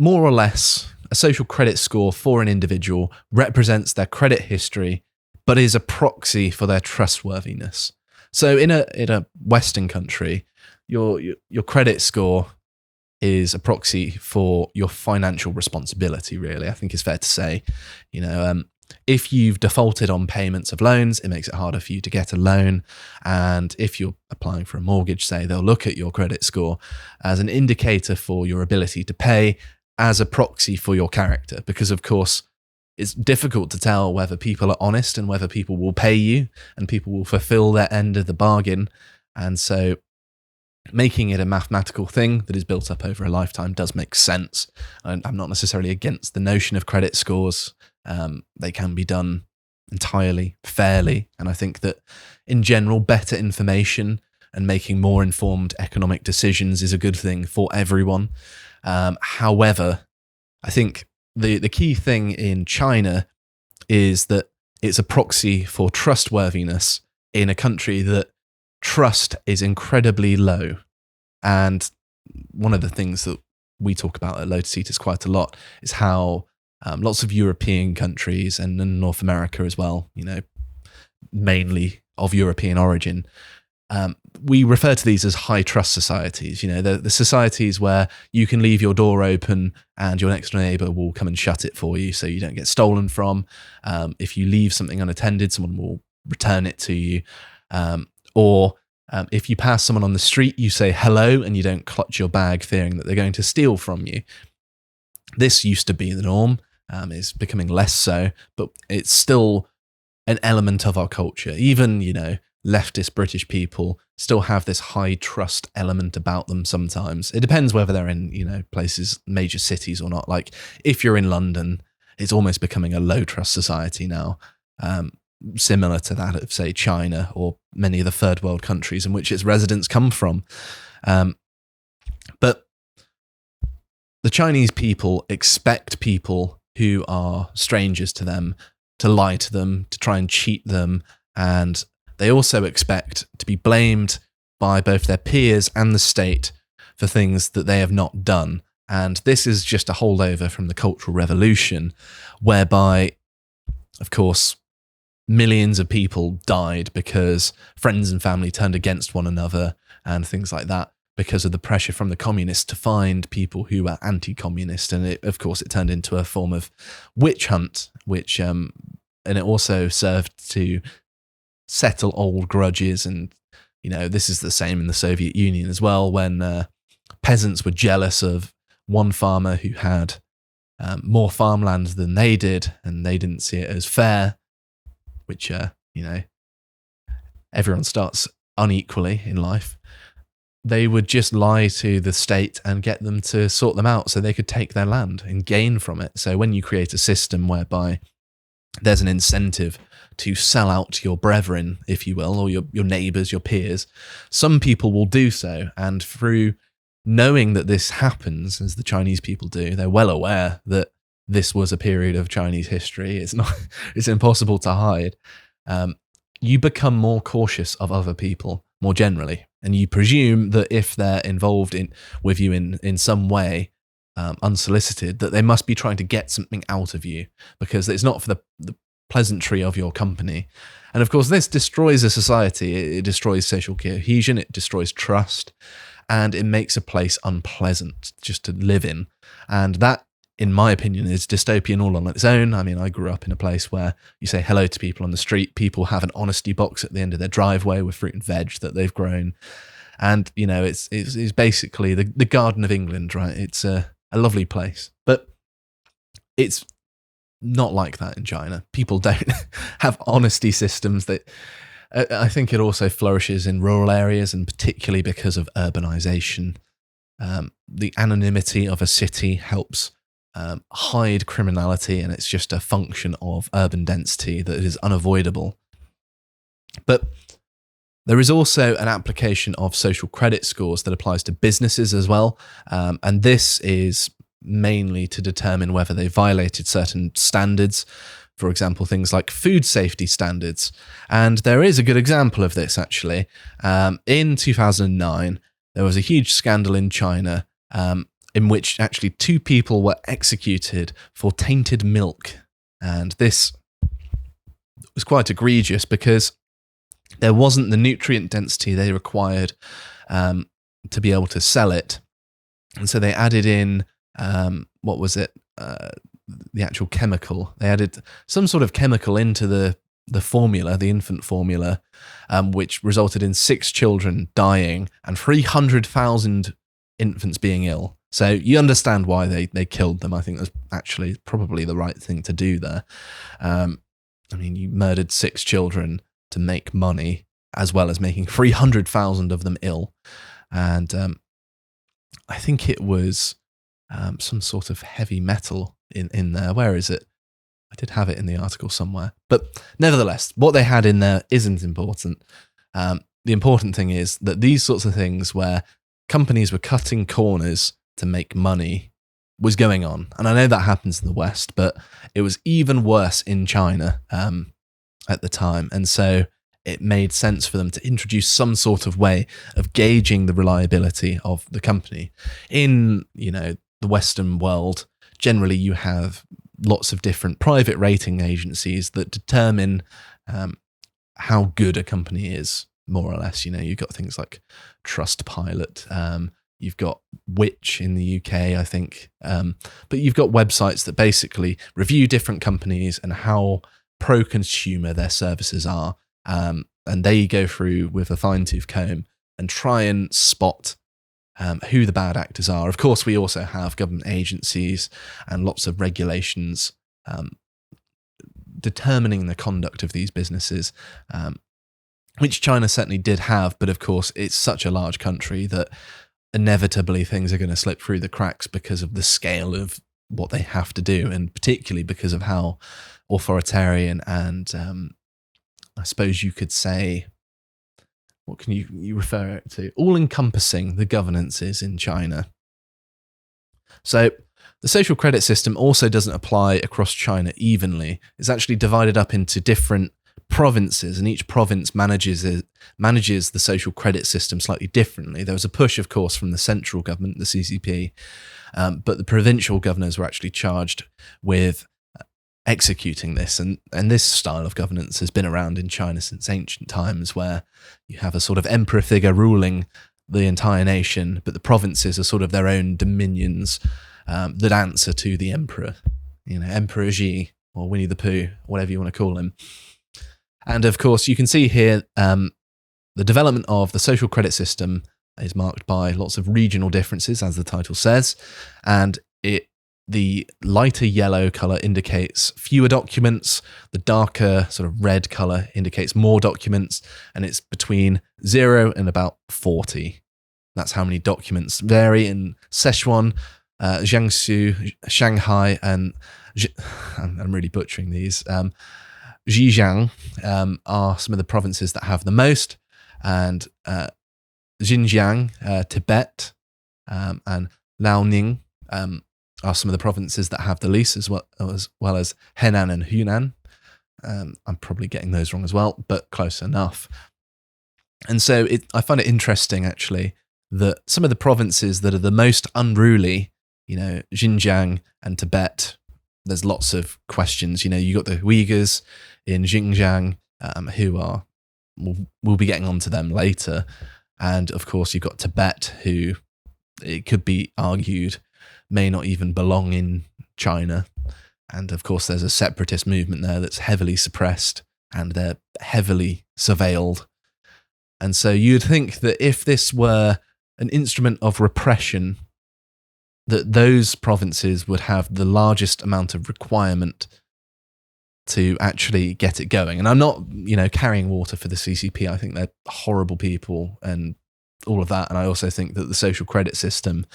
more or less, a social credit score for an individual represents their credit history, but is a proxy for their trustworthiness. So in a Western country, your credit score is a proxy for your financial responsibility, really. I think it's fair to say, if you've defaulted on payments of loans, it makes it harder for you to get a loan. And if you're applying for a mortgage, say, they'll look at your credit score as an indicator for your ability to pay, as a proxy for your character. Because, of course, it's difficult to tell whether people are honest and whether people will pay you and people will fulfill their end of the bargain. And so making it a mathematical thing that is built up over a lifetime does make sense. And I'm not necessarily against the notion of credit scores. They can be done entirely fairly. And I think that in general, better information and making more informed economic decisions is a good thing for everyone. However, I think the key thing in China is that it's a proxy for trustworthiness in a country that trust is incredibly low. And one of the things that we talk about at Lotus quite a lot is how lots of European countries and in North America as well, mainly of European origin, we refer to these as high trust societies. The societies where you can leave your door open and your next door neighbor will come and shut it for you so you don't get stolen from. If you leave something unattended, someone will return it to you. Or if you pass someone on the street, you say hello and you don't clutch your bag fearing that they're going to steal from you. This used to be the norm. It's becoming less so, but it's still an element of our culture. Even, leftist British people still have this high trust element about them sometimes. It depends whether they're in, places, major cities or not. Like if you're in London, it's almost becoming a low trust society now, similar to that of, say, China or many of the third world countries in which its residents come from. But the Chinese people expect people who are strangers to them to lie to them, to try and cheat them, and they also expect to be blamed by both their peers and the state for things that they have not done. And this is just a holdover from the Cultural Revolution, whereby, of course, millions of people died because friends and family turned against one another and things like that because of the pressure from the communists to find people who were anti-communist. And it turned into a form of witch hunt, which and it also served to settle old grudges. And, this is the same in the Soviet Union as well, when peasants were jealous of one farmer who had more farmland than they did, and they didn't see it as fair, which, everyone starts unequally in life. They would just lie to the state and get them to sort them out so they could take their land and gain from it. So when you create a system whereby there's an incentive to sell out your brethren, if you will, or your neighbours, your peers, some people will do so. And through knowing that this happens, as the Chinese people do, they're well aware that this was a period of Chinese history. It's impossible to hide. You become more cautious of other people more generally. And you presume that if they're involved with you in some way, unsolicited, that they must be trying to get something out of you, because it's not for the pleasantry of your company. And of course, this destroys a society. It destroys social cohesion. It destroys trust. And it makes a place unpleasant just to live in. And that, in my opinion, is dystopian all on its own. I mean, I grew up in a place where you say hello to people on the street. People have an honesty box at the end of their driveway with fruit and veg that they've grown. And, it's basically the Garden of England, right? It's a lovely place. But it's not like that in China. People don't have honesty systems. That I think it also flourishes in rural areas, and particularly because of urbanization. The anonymity of a city helps hide criminality, and it's just a function of urban density that is unavoidable. But there is also an application of social credit scores that applies to businesses as well, and this is mainly to determine whether they violated certain standards, for example, things like food safety standards. And there is a good example of this, actually. In 2009, there was a huge scandal in China in which actually 2 people were executed for tainted milk. And this was quite egregious because there wasn't the nutrient density they required to be able to sell it. And so they added in, the actual chemical. They added some sort of chemical into the formula, the infant formula, which resulted in 6 children dying and 300,000 infants being ill. So you understand why they killed them. I think that's actually probably the right thing to do there. You murdered 6 children to make money, as well as making 300,000 of them ill. And I think it was some sort of heavy metal in there. Where is it? I did have it in the article somewhere. But nevertheless, what they had in there isn't important. The important thing is that these sorts of things where companies were cutting corners to make money was going on. And I know that happens in the West, but it was even worse in China at the time. And so it made sense for them to introduce some sort of way of gauging the reliability of the company. In, the Western world, generally you have lots of different private rating agencies that determine how good a company is, more or less. You've got things like Trustpilot, you've got Which in the UK, I think, but you've got websites that basically review different companies and how pro-consumer their services are, and they go through with a fine-tooth comb and try and spot who the bad actors are. Of course, we also have government agencies and lots of regulations determining the conduct of these businesses, which China certainly did have. But of course, it's such a large country that inevitably things are going to slip through the cracks because of the scale of what they have to do, and particularly because of how authoritarian and I suppose you could say, what can you refer it to? All-encompassing the governance is in China. So the social credit system also doesn't apply across China evenly. It's actually divided up into different provinces, and each province manages the social credit system slightly differently. There was a push, of course, from the central government, the CCP, but the provincial governors were actually charged with executing this, and this style of governance has been around in China since ancient times, where you have a sort of emperor figure ruling the entire nation, but the provinces are sort of their own dominions that answer to the emperor, Emperor Xi or Winnie the Pooh, whatever you want to call him. And of course, you can see here the development of the social credit system is marked by lots of regional differences, as the title says, and the lighter yellow color indicates fewer documents, the darker sort of red color indicates more documents, and it's between 0 and about 40. That's how many documents vary in Sichuan, Jiangsu, Shanghai, and I'm really butchering these. Zhejiang are some of the provinces that have the most, and Xinjiang, Tibet, and Liaoning are some of the provinces that have the least, as well as Henan and Hunan. I'm probably getting those wrong as well, but close enough. And so I find it interesting, actually, that some of the provinces that are the most unruly, Xinjiang and Tibet, there's lots of questions. You got the Uyghurs in Xinjiang, who we'll be getting onto them later. And of course, you've got Tibet, who it could be argued may not even belong in China. And of course, there's a separatist movement there that's heavily suppressed, and they're heavily surveilled. And so you'd think that if this were an instrument of repression, that those provinces would have the largest amount of requirement to actually get it going. And I'm not, carrying water for the CCP. I think they're horrible people and all of that. And I also think that the social credit system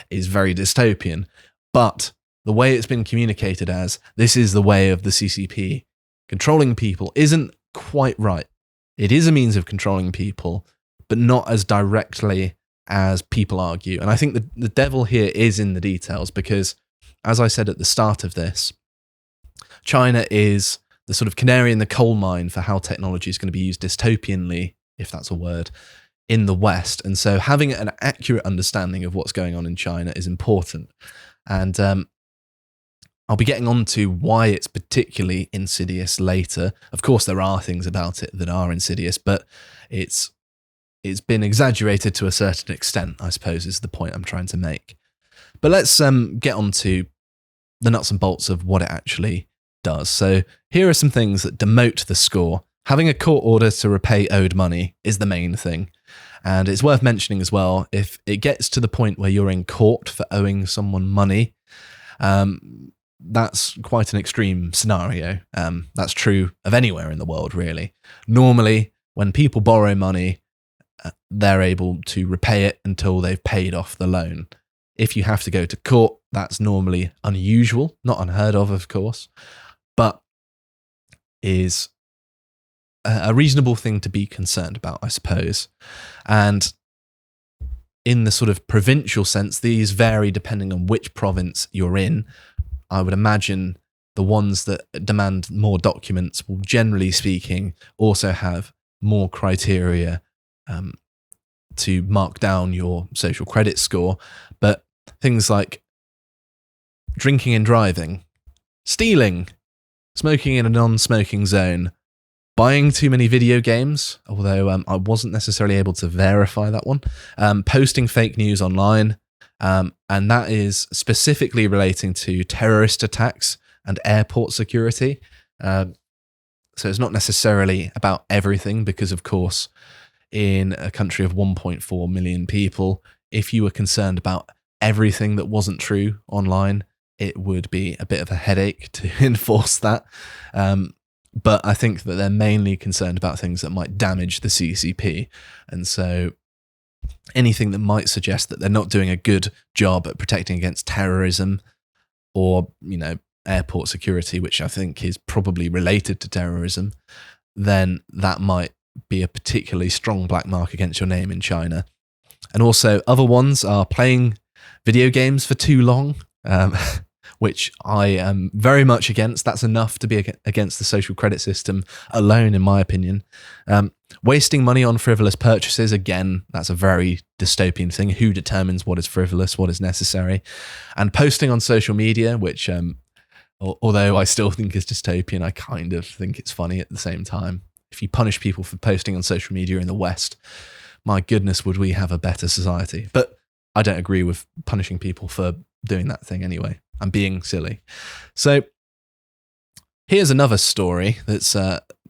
is very dystopian. But the way it's been communicated as, this is the way of the CCP controlling people, isn't quite right. It is a means of controlling people, but not as directly as people argue. And I think the devil here is in the details, because, as I said at the start of this, China is the sort of canary in the coal mine for how technology is going to be used dystopianly, if that's a word, in the West. And so having an accurate understanding of what's going on in China is important. And I'll be getting on to why it's particularly insidious later. Of course, there are things about it that are insidious, but it's been exaggerated to a certain extent, I suppose, is the point I'm trying to make. But let's get on to the nuts and bolts of what it actually does. So here are some things that demote the score. Having a court order to repay owed money is the main thing. And it's worth mentioning as well, if it gets to the point where you're in court for owing someone money, that's quite an extreme scenario. That's true of anywhere in the world, really. Normally, when people borrow money, they're able to repay it until they've paid off the loan. If you have to go to court, that's normally unusual, not unheard of course, but is a reasonable thing to be concerned about, I suppose. And in the sort of provincial sense, these vary depending on which province you're in. I would imagine the ones that demand more documents will, generally speaking, also have more criteria to mark down your social credit score. But things like drinking and driving, stealing, smoking in a non-smoking zone, buying too many video games, although I wasn't necessarily able to verify that one, posting fake news online, and that is specifically relating to terrorist attacks and airport security. So it's not necessarily about everything, because of course, in a country of 1.4 million people, if you were concerned about everything that wasn't true online, it would be a bit of a headache to enforce that. But I think that they're mainly concerned about things that might damage the CCP. And so anything that might suggest that they're not doing a good job at protecting against terrorism or, airport security, which I think is probably related to terrorism, then that might be a particularly strong black mark against your name in China. And also other ones are playing video games for too long, which I am very much against. That's enough to be against the social credit system alone, in my opinion. Wasting money on frivolous purchases, again, that's a very dystopian thing. Who determines what is frivolous, what is necessary? And posting on social media, which, although I still think is dystopian, I kind of think it's funny at the same time. If you punish people for posting on social media in the West, my goodness, would we have a better society? But I don't agree with punishing people for doing that thing anyway. I'm being silly. So here's another story that's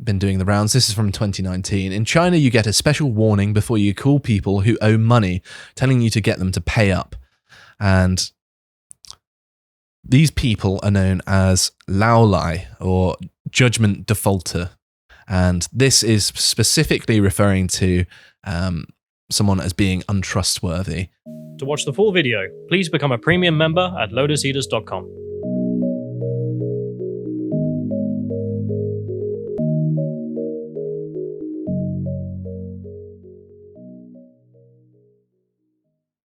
been doing the rounds. This is from 2019. In China, you get a special warning before you call people who owe money, telling you to get them to pay up. And these people are known as Laolai, or judgment defaulter. And this is specifically referring to someone as being untrustworthy. To watch the full video, please become a premium member at lotuseaters.com.